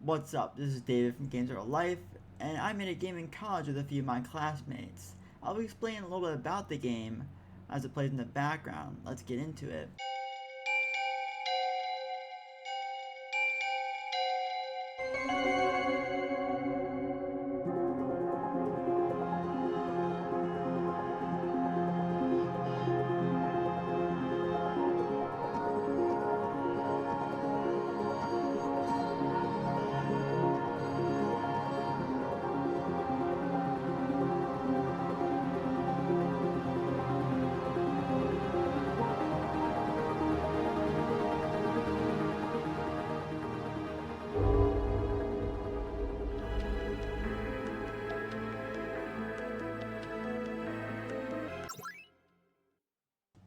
What's up? This is David from Games Are Life, and I made a game in college with a few of my classmates. I'll be explaining a little bit about the game as it plays in the background. Let's get into it.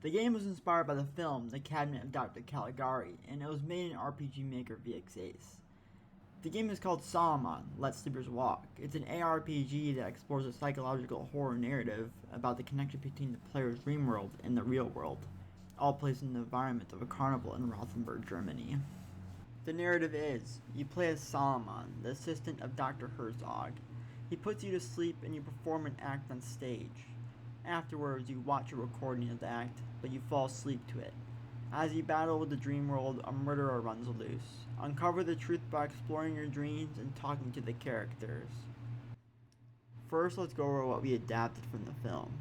The game was inspired by the film The Cabinet of Dr. Caligari, and it was made in RPG Maker VX8. The game is called Salaman, Let Sleepers Walk. It's an ARPG that explores a psychological horror narrative about the connection between the player's dream world and the real world, all placed in the environment of a carnival in Rothenburg, Germany. The narrative is, you play as Salaman, the assistant of Dr. Herzog. He puts you to sleep and you perform an act on stage. Afterwards, you watch a recording of the act, but you fall asleep to it. As you battle with the dream world, a murderer runs loose. Uncover the truth by exploring your dreams and talking to the characters. First, let's go over what we adapted from the film.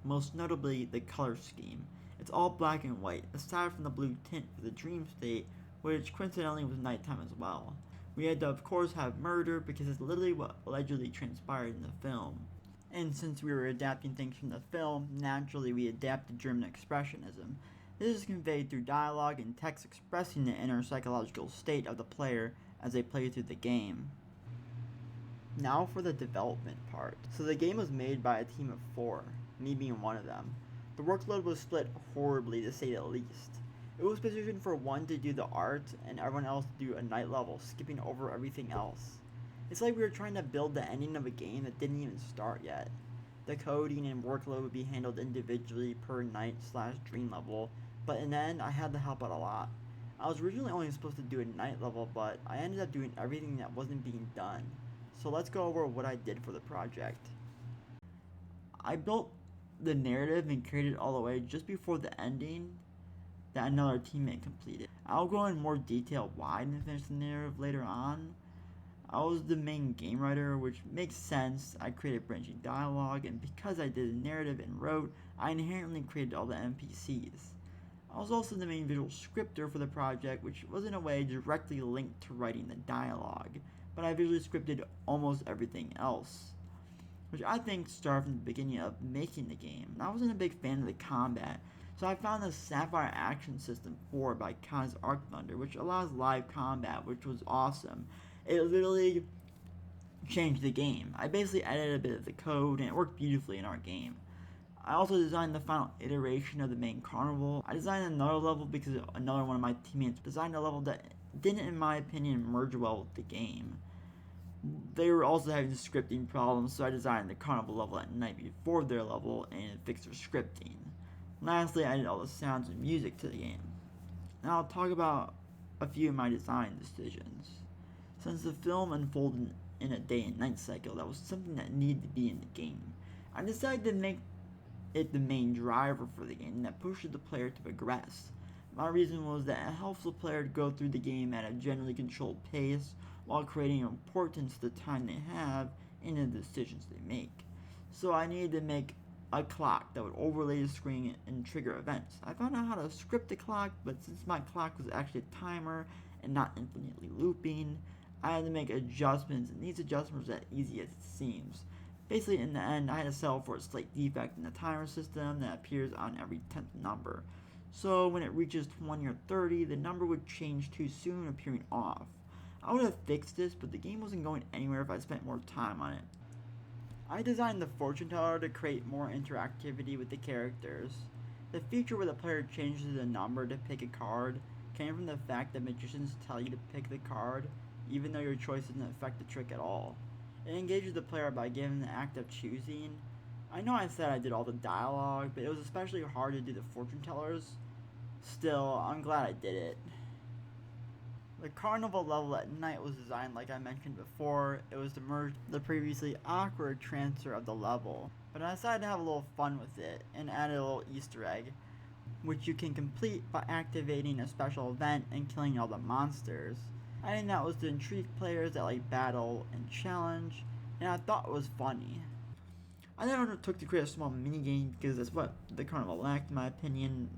Most notably, the color scheme. It's all black and white, aside from the blue tint for the dream state, which coincidentally was nighttime as well. We had to of course have murder because it's literally what allegedly transpired in the film. And since we were adapting things from the film, naturally we adapted German expressionism. This is conveyed through dialogue and text expressing the inner psychological state of the player as they play through the game. Now for the development part. So the game was made by a team of 4, me being one of them. The workload was split horribly to say the least. It was positioned for one to do the art and everyone else to do a night level, skipping over everything else. It's like we were trying to build the ending of a game that didn't even start yet. The coding and workload would be handled individually per night/dream level, but in the end I had to help out a lot. I was originally only supposed to do a night level, but I ended up doing everything that wasn't being done. So let's go over what I did for the project. I built the narrative and created it all the way just before the ending that another teammate completed. I'll go in more detail why I didn't finish the narrative later on. I was the main game writer, which makes sense. I created branching dialogue, and because I did the narrative and wrote, I inherently created all the NPCs. I was also the main visual scripter for the project, which was in a way directly linked to writing the dialogue, but I visually scripted almost everything else, which I think started from the beginning of making the game. And I wasn't a big fan of the combat, so I found the Sapphire Action System 4 by Kai's Arc Thunder, which allows live combat, which was awesome. It literally changed the game. I basically edited a bit of the code and it worked beautifully in our game. I also designed the final iteration of the main carnival. I designed another level because another one of my teammates designed a level that didn't, in my opinion, merge well with the game. They were also having scripting problems, so I designed the carnival level at night before their level and fixed their scripting. Lastly, I did all the sounds and music to the game. Now I'll talk about a few of my design decisions. Since the film unfolded in a day and night cycle, that was something that needed to be in the game. I decided to make it the main driver for the game that pushes the player to progress. My reason was that it helps the player to go through the game at a generally controlled pace while creating importance to the time they have and the decisions they make. So I needed to make a clock that would overlay the screen and trigger events. I found out how to script the clock, but since my clock was actually a timer and not infinitely looping, I had to make adjustments, and these adjustments were as easy as it seems. Basically, in the end, I had to settle for a slight defect in the timer system that appears on every 10th number. So when it reaches 20 or 30, the number would change too soon, appearing off. I would have fixed this, but the game wasn't going anywhere if I spent more time on it. I designed the fortune teller to create more interactivity with the characters. The feature where the player changes the number to pick a card came from the fact that magicians tell you to pick the card, even though your choice doesn't affect the trick at all. It engages the player by giving the act of choosing. I know I said I did all the dialogue, but it was especially hard to do the fortune tellers. Still, I'm glad I did it. The carnival level at night was designed like I mentioned before. It was to merge the previously awkward transfer of the level, but I decided to have a little fun with it and added a little Easter egg, which you can complete by activating a special event and killing all the monsters. I think that was to intrigue players that like battle and challenge, and I thought it was funny. I then undertook to create a small minigame because that's what the carnival lacked in my opinion,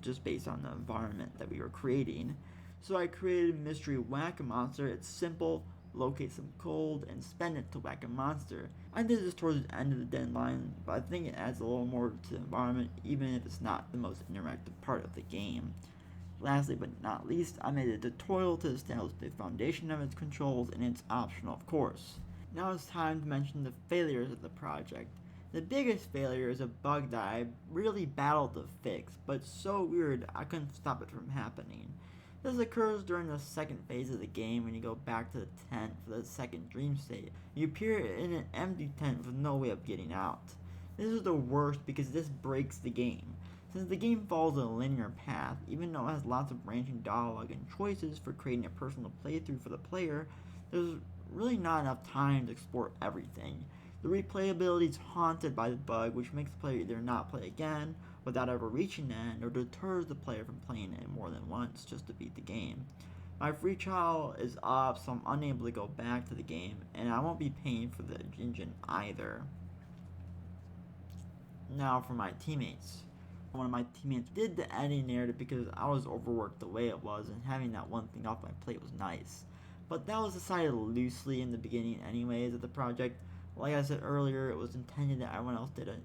just based on the environment that we were creating. So I created Mystery Whack-A-Monster. It's simple, locate some gold, and spend it to whack a monster. I did this towards the end of the deadline, but I think it adds a little more to the environment, even if it's not the most interactive part of the game. Lastly but not least, I made a tutorial to establish the foundation of its controls, and it's optional of course. Now it's time to mention the failures of the project. The biggest failure is a bug that I really battled to fix, but it's so weird I couldn't stop it from happening. This occurs during the second phase of the game when you go back to the tent for the second dream state. You appear in an empty tent with no way of getting out. This is the worst because this breaks the game. Since the game follows a linear path, even though it has lots of branching dialogue and choices for creating a personal playthrough for the player, there's really not enough time to explore everything. The replayability is haunted by the bug, which makes the player either not play again without ever reaching the end, or deters the player from playing it more than once just to beat the game. My free trial is up, so I'm unable to go back to the game, and I won't be paying for the engine either. Now for my teammates. One of my teammates did the editing narrative because I was overworked the way it was, and having that one thing off my plate was nice. But that was decided loosely in the beginning anyways of the project. Like I said earlier, it was intended that everyone else did a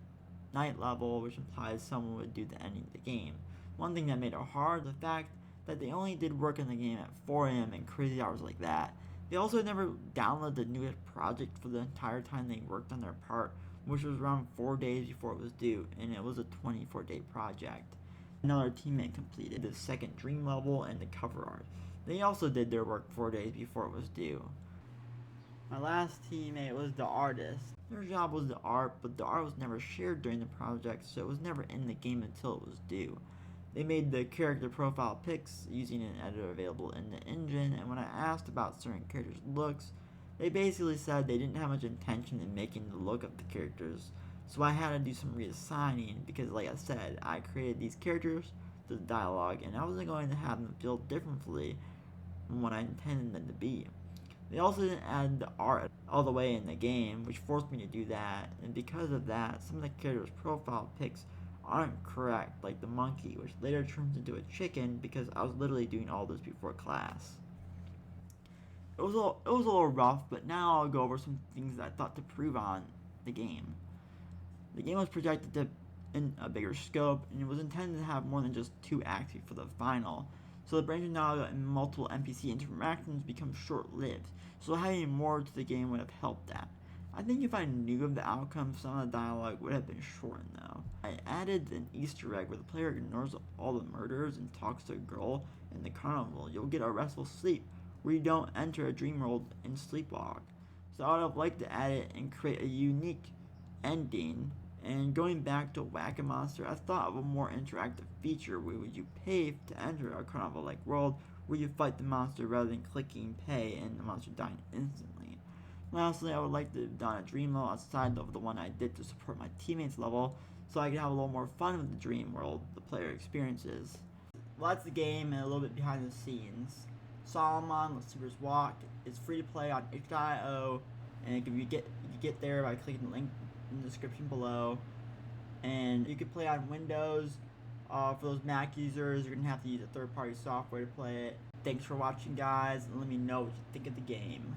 night level, which implies someone would do the ending of the game. One thing that made it hard, the fact that they only did work in the game at 4 AM and crazy hours like that. They also never downloaded the newest project for the entire time they worked on their part, which was around 4 days before it was due, and it was a 24-day project. Another teammate completed the second dream level and the cover art. They also did their work 4 days before it was due. My last teammate was the artist. Their job was the art, but the art was never shared during the project, so it was never in the game until it was due. They made the character profile pics using an editor available in the engine, and when I asked about certain characters' looks, they basically said they didn't have much intention in making the look of the characters, so I had to do some reassigning because, like I said, I created these characters, the dialogue, and I wasn't going to have them feel differently from what I intended them to be. They also didn't add the art all the way in the game, which forced me to do that, and because of that, some of the characters' profile pics aren't correct, like the monkey, which later turns into a chicken because I was literally doing all this before class. It was a little rough, but now I'll go over some things that I thought to prove on the game. The game was projected to in a bigger scope, and it was intended to have more than just 2 acts for the final. So the branching dialogue and multiple NPC interactions become short-lived, so having more to the game would have helped that. I think if I knew of the outcome, some of the dialogue would have been shortened though. I added an Easter egg where the player ignores all the murders and talks to a girl in the carnival. You'll get a restful sleep where you don't enter a dream world and sleepwalk. So I would have liked to add it and create a unique ending. And going back to Whack-A-Monster, I thought of a more interactive feature where you pay to enter a carnival-like world where you fight the monster rather than clicking pay and the monster dying instantly. Lastly, I would like to have done a dream level outside of the one I did to support my teammates level, so I could have a little more fun with the dream world the player experiences. Well, that's the game and a little bit behind the scenes. Salaman, Let's Sleepers Walk is free to play on itch.io, and you get there by clicking the link in the description below. And you can play on Windows. For those Mac users, you're going to have to use a third-party software to play it. Thanks for watching, guys, and let me know what you think of the game.